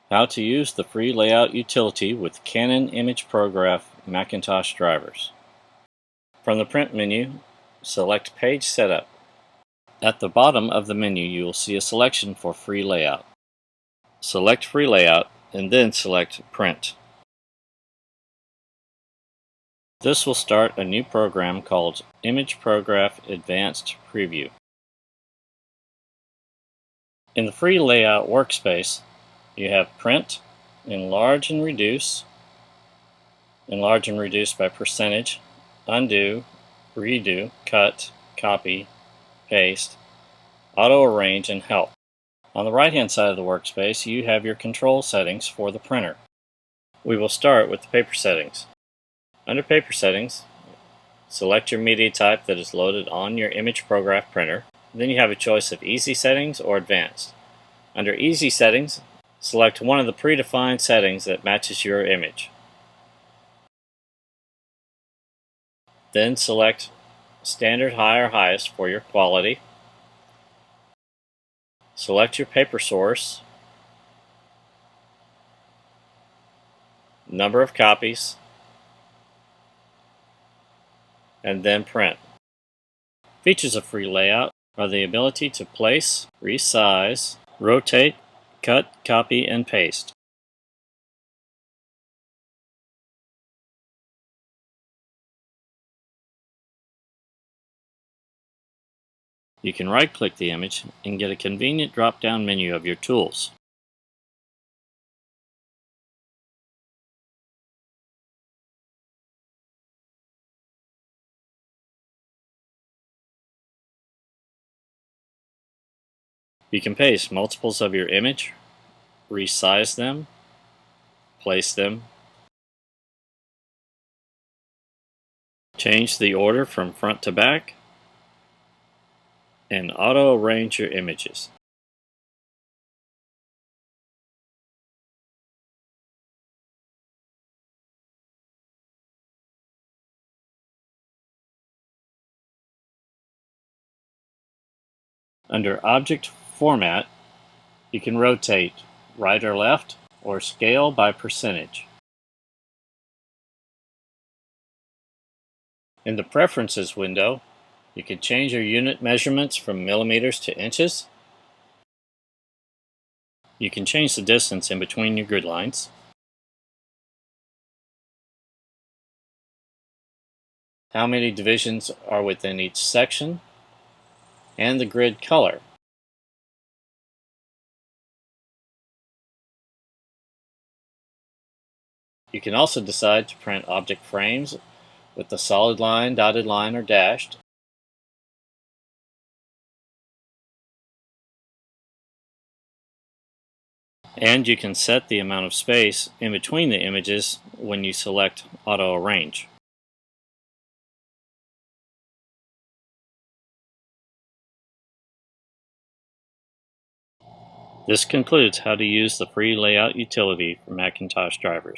How to use the free layout utility with Canon imagePROGRAF Macintosh drivers. From the Print menu, select Page Setup. At the bottom of the menu you will see a selection for free layout. Select free layout and then select Print. This will start a new program called imagePROGRAF Advanced Preview. In the free layout workspace, you have Print, Enlarge and Reduce by percentage, Undo, Redo, Cut, Copy, Paste, Auto Arrange, and Help. On the right-hand side of the workspace, you have your control settings for the printer. We will start with the paper settings. Under Paper Settings, select your media type that is loaded on your imagePROGRAF printer. Then you have a choice of Easy Settings or Advanced. Under Easy Settings, select one of the predefined settings that matches your image. Then select Standard High or Highest for your quality. Select your paper source, number of copies, and then print. Features of free layout are the ability to place, resize, rotate, cut, copy, and paste. You can right-click the image and get a convenient drop-down menu of your tools. You can paste multiples of your image, resize them, place them, change the order from front to back, and auto-arrange your images. Under Object Format, you can rotate right or left or scale by percentage. In the Preferences window, you can change your unit measurements from millimeters to inches. You can change the distance in between your grid lines. How many divisions are within each section, and the grid color. You can also decide to print object frames with the solid line, dotted line, or dashed. And you can set the amount of space in between the images when you select Auto Arrange. This concludes how to use the free layout utility for Macintosh drivers.